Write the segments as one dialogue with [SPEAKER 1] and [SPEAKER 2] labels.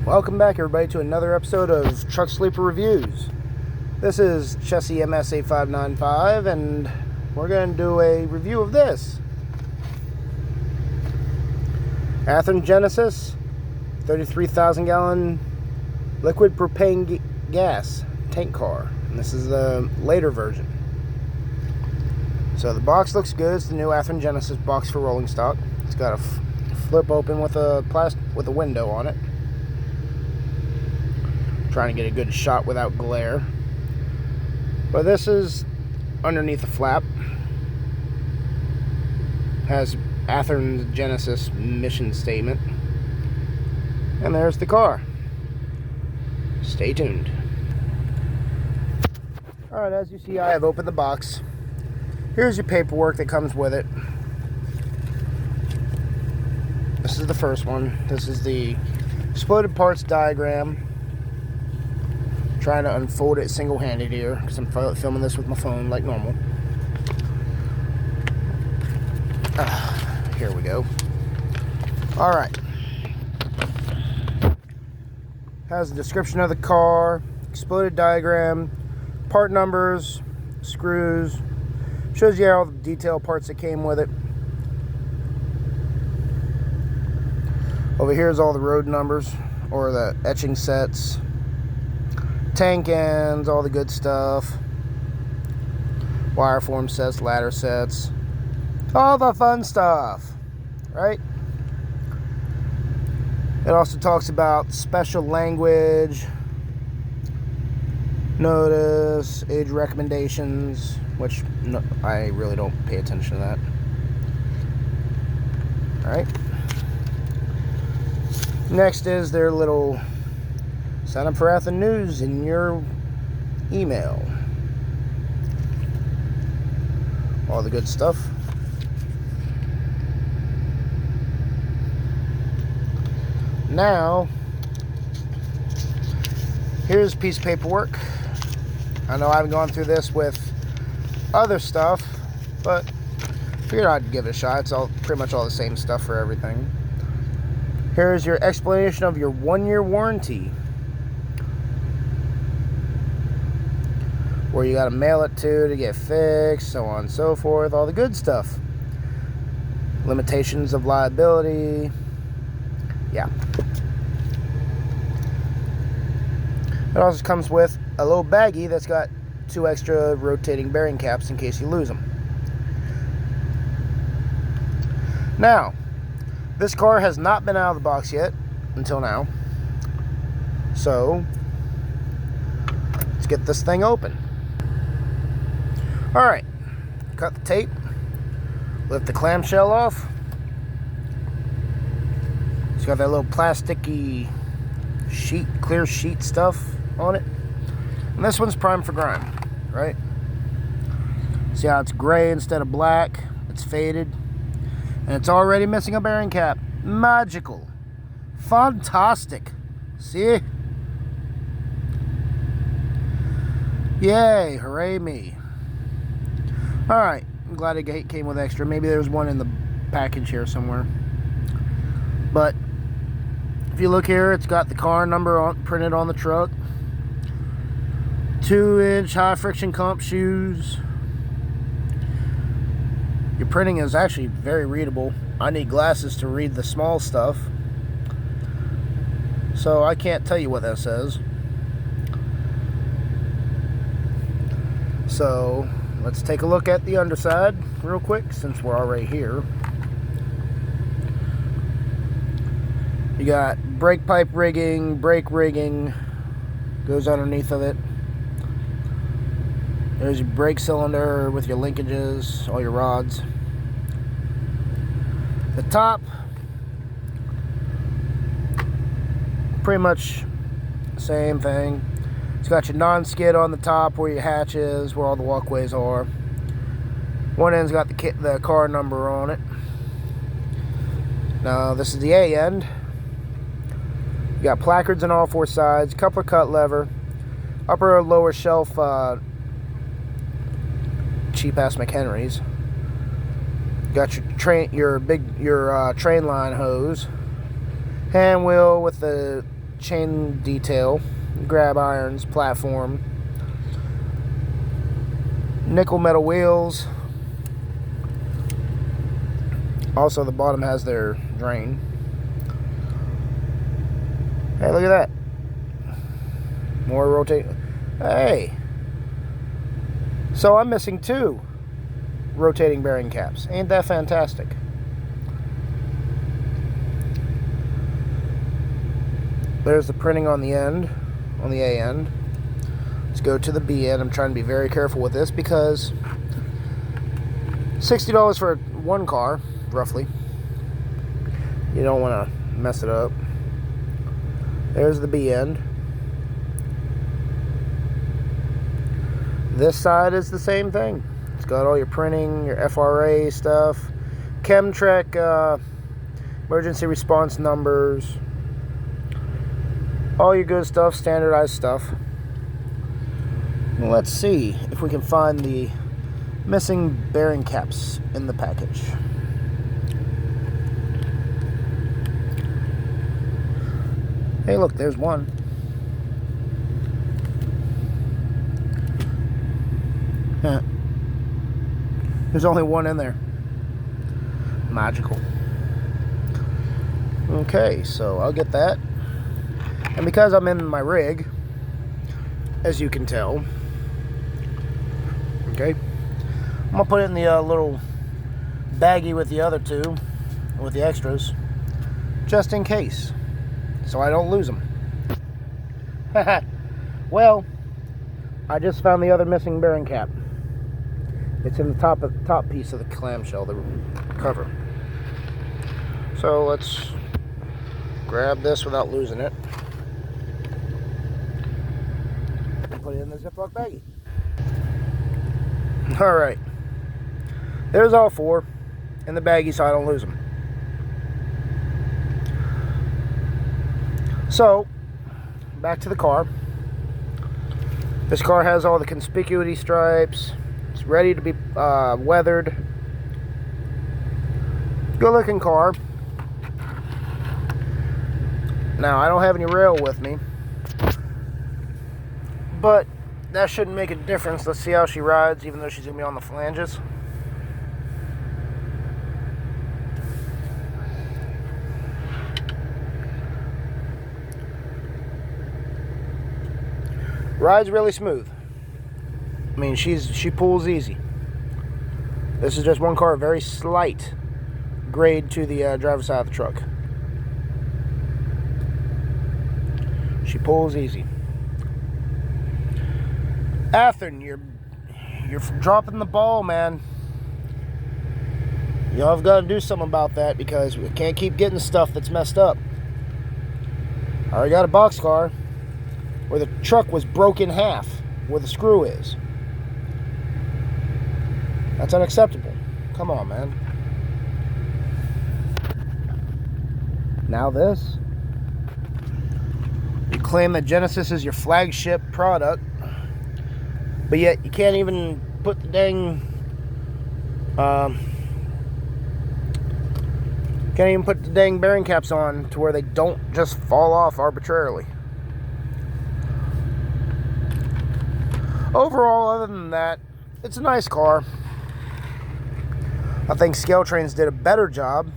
[SPEAKER 1] Welcome back, everybody, to another episode of Truck Sleeper Reviews. This is Chessie MS8595, and we're going to do a review of this Athearn Genesis 33,000 gallon liquid propane gas tank car. And this is the later version. So the box looks good. It's the new Athearn Genesis box for rolling stock. It's got a flip open with a window on it. Trying to get a good shot without glare. But this is underneath the flap. Has Athearn Genesis mission statement. And there's the car. Stay tuned. Alright, as you see, I have opened the box. Here's your paperwork that comes with it. This is the first one. This is the exploded parts diagram. Trying to unfold it single-handed here because I'm filming this with my phone like normal. Here we go. Alright. Has a description of the car, exploded diagram, part numbers, screws. Shows you all the detailed parts that came with it. Over here is all the road numbers, or the etching sets. Tank ends, all the good stuff. Wire form sets, ladder sets. All the fun stuff, right? It also talks about special language, notice, age recommendations, which I really don't pay attention to that. Alright. Next is their little sign up for Athearn News in your email. All the good stuff. Now, here's a piece of paperwork. I know I haven't gone through this with other stuff, but figured I'd give it a shot. It's all pretty much all the same stuff for everything. Here's your explanation of your 1-year warranty, where you got to mail it to get fixed, so on and so forth, all the good stuff. Limitations of liability. Yeah. It also comes with a little baggie that's got 2 extra rotating bearing caps in case you lose them. Now, this car has not been out of the box yet, until now. So, let's get this thing open. Alright, cut the tape, lift the clamshell off. It's got that little plasticky sheet, clear sheet stuff on it. And this one's primed for grime, right? See how it's gray instead of black? It's faded. And it's already missing a bearing cap. Magical. Fantastic. See? Yay, hooray me. Alright, I'm glad it came with extra. Maybe there's one in the package here somewhere. But if you look here, it's got the car number printed on the truck. 2-inch high friction comp shoes. Your printing is actually very readable. I need glasses to read the small stuff, so I can't tell you what that says. So let's take a look at the underside real quick since we're already here. You got brake pipe rigging, brake rigging goes underneath of it. There's your brake cylinder with your linkages, all your rods. The top, pretty much same thing. It's got your non-skid on the top where your hatch is, where all the walkways are. One end's got the car number on it. Now this is the A end. You got placards on all 4 sides, coupler cut lever, upper and lower shelf cheap ass McHenrys. Got your train line hose, hand wheel with the chain detail, grab irons, platform, nickel metal wheels. Also, the bottom has their drain. Hey, look at that. More rotating. Hey. So I'm missing 2 rotating bearing caps. Ain't that fantastic? There's the printing on the end, on the A end. Let's go to the B end. I'm trying to be very careful with this because $60 for one car, roughly. You don't want to mess it up. There's the B end. This side is the same thing. It's got all your printing, your FRA stuff, Chemtrek emergency response numbers, all your good stuff, standardized stuff. Let's see if we can find the missing bearing caps in the package. Hey, look, there's one. There's only one in there. Magical. Okay, so I'll get that. And because I'm in my rig, as you can tell, okay, I'm gonna put it in the little baggie with the other 2, with the extras, just in case, so I don't lose them. Well, I just found the other missing bearing cap. It's in the top piece of the clamshell, the cover. So let's grab this without losing it and put it in the Ziploc baggie. All right, there's all 4 in the baggie, so I don't lose them. So back to the car. This car has all the conspicuity stripes. It's ready to be weathered. Good looking car. Now, I don't have any rail with me, but that shouldn't make a difference. Let's see how she rides, even though she's going to be on the flanges. Rides really smooth. I mean, she pulls easy. This is just one car, very slight grade to the driver's side of the truck. She pulls easy. Athearn, you're dropping the ball, man. Y'all have got to do something about that because we can't keep getting stuff that's messed up. I already got a box car where the truck was broke in half, where the screw is. That's unacceptable. Come on, man. Now this. You claim that Genesis is your flagship product, but yet you can't even put the dang bearing caps on to where they don't just fall off arbitrarily. Overall, other than that, it's a nice car. I think Scale Trains did a better job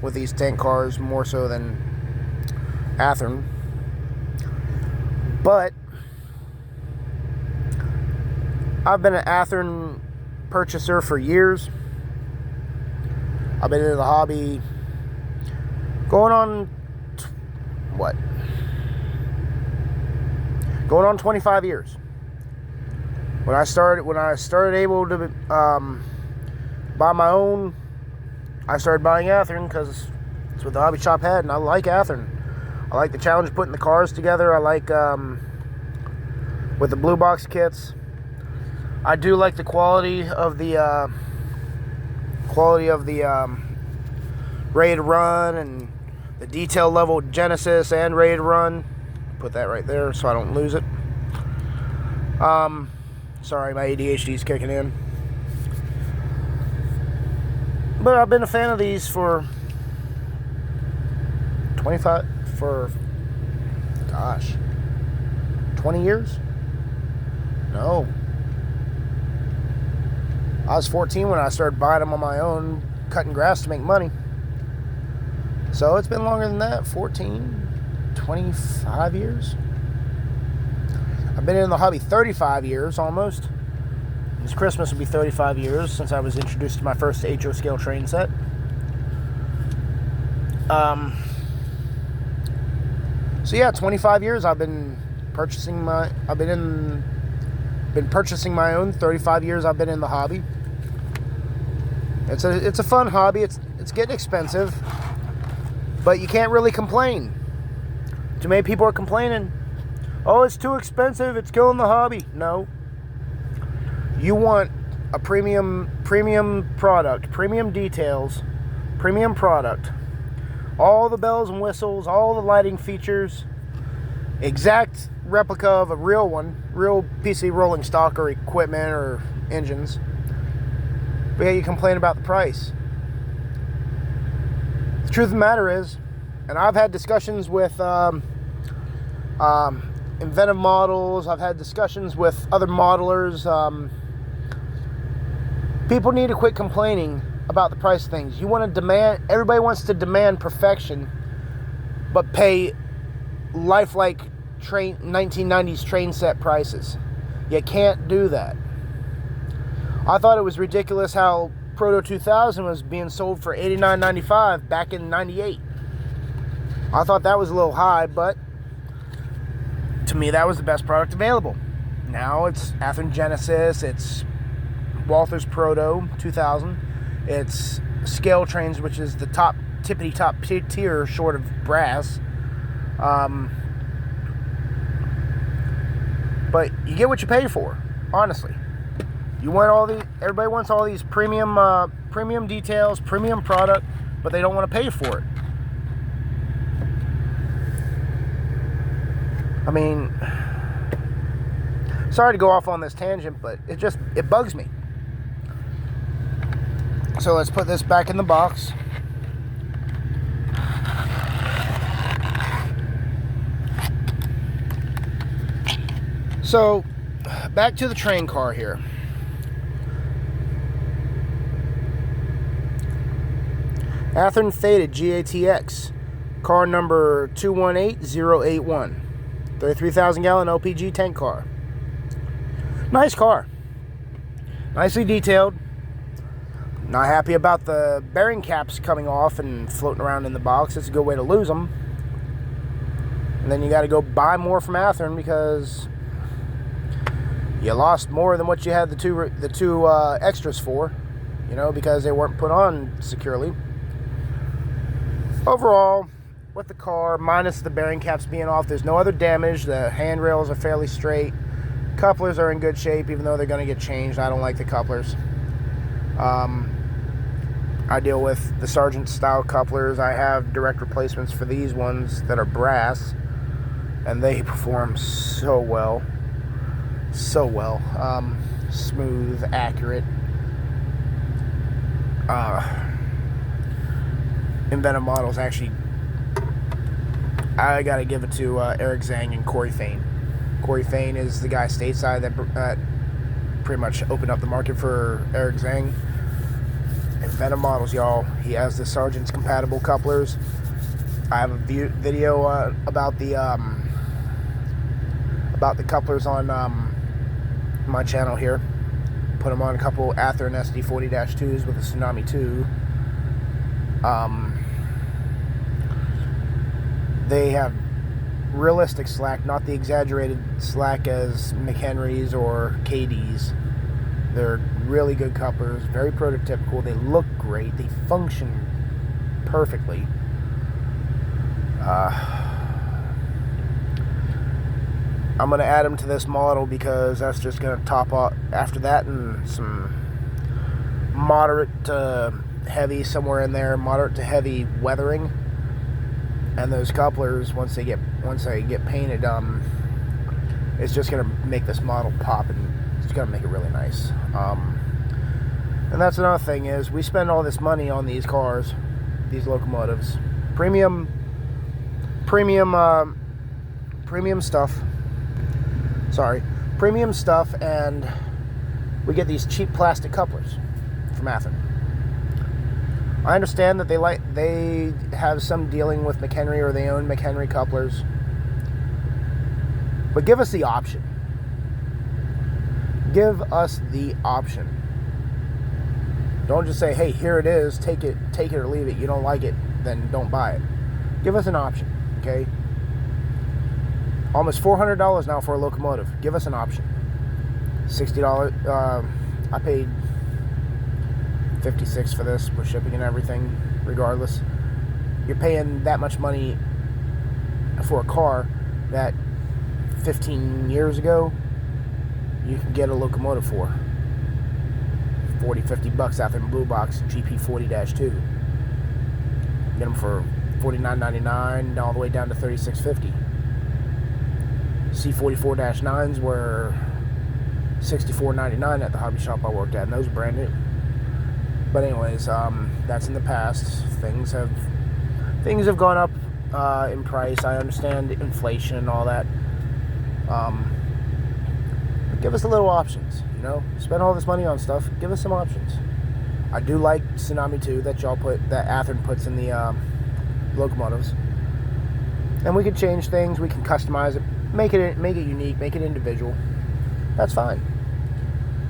[SPEAKER 1] with these tank cars, more so than Athearn. But I've been an Athearn purchaser for years. I've been into the hobby going on 25 years. When I started able to buy my own, I started buying Athearn because it's what the hobby shop had, and I like Athearn. I like the challenge of putting the cars together. I like with the blue box kits. I do like the quality of the Ready to Run and the detail level Genesis and Ready to Run. Put that right there so I don't lose it. Sorry, my ADHD is kicking in. But I've been a fan of these for gosh, 20 years? No. I was 14 when I started buying them on my own, cutting grass to make money. So it's been longer than that, 14, 25 years. I've been in the hobby 35 years almost. This Christmas will be 35 years since I was introduced to my first HO scale train set. So yeah, 25 years I've been purchasing my own. 35 years I've been in the hobby. It's a fun hobby. It's getting expensive, but you can't really complain. Too many people are complaining. Oh, it's too expensive. It's killing the hobby. No. You want a premium product, premium details, premium product. All the bells and whistles, all the lighting features, exact replica of a real one, real PC rolling stock or equipment or engines. But yeah, you complain about the price. The truth of the matter is, and I've had discussions with Inventive Models, I've had discussions with other modelers. People need to quit complaining about the price of things. You want to demand, everybody wants to demand perfection, but pay lifelike 1990s train set prices. You can't do that. I thought it was ridiculous how Proto 2000 was being sold for $89.95 back in '98. I thought that was a little high, but to me that was the best product available. Now it's Athearn Genesis, it's Walther's Proto 2000, it's scale trains, which is the top tippity top tier short of brass. But you get what you pay for, honestly. You want everybody wants all these premium details, premium product, but they don't want to pay for it. I mean, sorry to go off on this tangent, but it bugs me. So let's put this back in the box. So, back to the train car here. Athearn Faded GATX, car number 218081. 33,000 gallon LPG tank car. Nice car. Nicely detailed. Not happy about the bearing caps coming off and floating around in the box. It's a good way to lose them. And then you got to go buy more from Athearn because you lost more than what you had the two extras for, you know, because they weren't put on securely. Overall, with the car, minus the bearing caps being off, there's no other damage. The handrails are fairly straight. Couplers are in good shape, even though they're going to get changed. I don't like the couplers. I deal with the Sargent style couplers. I have direct replacements for these ones that are brass, and they perform so well. So well. Smooth, accurate. Inventive Models, actually, I gotta give it to Eric Zhang and Corey Fain. Corey Fain is the guy stateside that pretty much opened up the market for Eric Zhang. Inventive Models, y'all. He has the Sargent's compatible couplers. I have a video about the couplers on my channel here. Put them on a couple Athearn SD40-2s with a Tsunami 2. They have realistic slack, not the exaggerated slack as McHenry's or KD's. They're really good couplers, very prototypical. They look great. They function perfectly. I'm going to add them to this model because that's just going to top off after that, and some moderate to heavy somewhere in there, moderate to heavy weathering. And those couplers, once they get painted, it's just gonna make this model pop, and it's gonna make it really nice. And that's another thing is we spend all this money on these cars, these locomotives, premium premium stuff. Premium stuff, and we get these cheap plastic couplers from Athearn. I understand that they have some dealing with McHenry, or they own McHenry couplers, but give us the option. Give us the option. Don't just say, hey, here it is, take it or leave it. You don't like it, then don't buy it. Give us an option, okay? Almost $400 now for a locomotive. Give us an option. $60. I paid $56 for this with shipping and everything. Regardless, you're paying that much money for a car that 15 years ago you can get a locomotive for $40-50 out there in Blue Box GP40-2. Get them for $49.99 all the way down to $36.50. C44-9s were $64.99 at the hobby shop I worked at, and those are brand new. But anyways, that's in the past. Things have gone up in price. I understand inflation and all that. But give us a little options. You know, spend all this money on stuff. Give us some options. I do like Tsunami 2 that Athearn puts in the locomotives, and we can change things. We can customize it. Make it unique, make it individual. That's fine.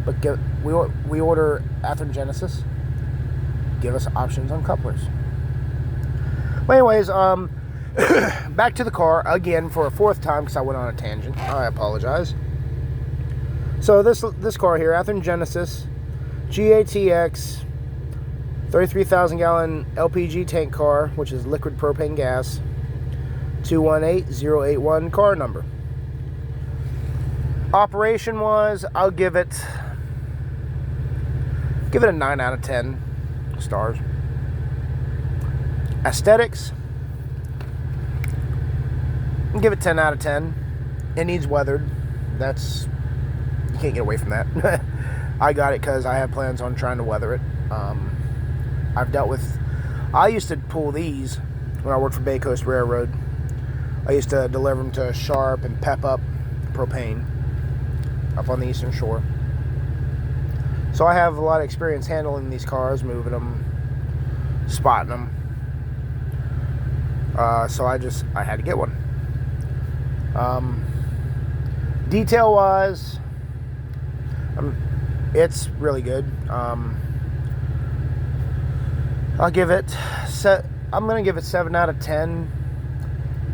[SPEAKER 1] But we order Athearn Genesis. Give us options on couplers. But anyways, back to the car again for a fourth time because I went on a tangent. I apologize. So this car here, Athearn Genesis GATX 33,000 gallon LPG tank car, which is liquid propane gas. 218081 car number. Operation wise, I'll give it a 9 out of 10 stars. Aesthetics, I'll give it 10 out of 10. It needs weathered. You can't get away from that. I got it because I have plans on trying to weather it. I used to pull these when I worked for Bay Coast Railroad. I used to deliver them to Sharp and Pep Up Propane up on the Eastern Shore. So I have a lot of experience handling these cars, moving them, spotting them. So I had to get one. Detail wise, it's really good. I'm gonna give it 7 out of 10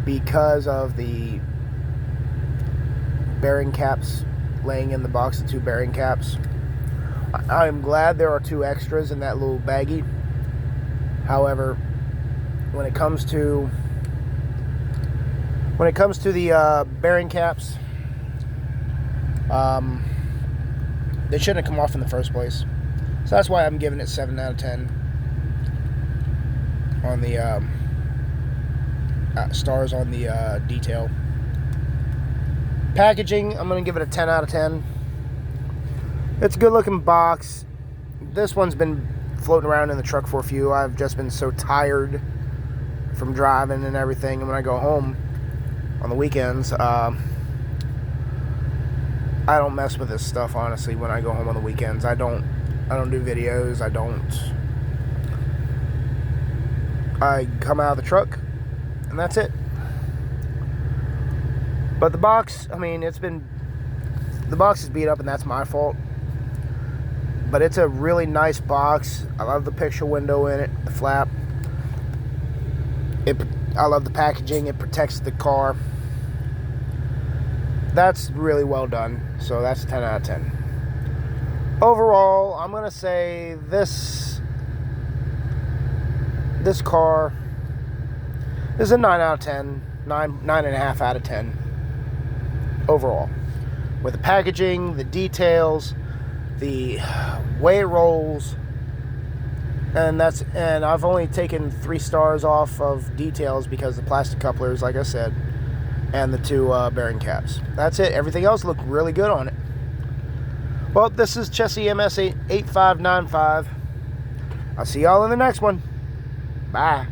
[SPEAKER 1] because of the bearing caps laying in the box, the 2 bearing caps. I'm glad there are 2 extras in that little baggie. However, when it comes to the bearing caps, they shouldn't have come off in the first place. So that's why I'm giving it 7 out of 10 on the stars on the detail. Packaging, I'm going to give it a 10 out of 10. It's a good looking box. This one's been floating around in the truck for a few. I've just been so tired from driving and everything. And when I go home on the weekends, I don't mess with this stuff, honestly. When I go home on the weekends, I don't do videos. I come out of the truck and that's it. But the box, I mean, the box is beat up and that's my fault. But it's a really nice box. I love the picture window in it, the flap. I love the packaging. It protects the car. That's really well done. So that's a 10 out of 10. Overall, I'm going to say this car is a 9 out of 10. 9.5 out of 10. Overall. With the packaging, the details, the way it rolls, and I've only taken 3 stars off of details because the plastic couplers, like I said, and the 2 bearing caps. That's it. Everything else looked really good on it. Well, this is Chessie MS 8595. I'll see y'all in the next one. Bye.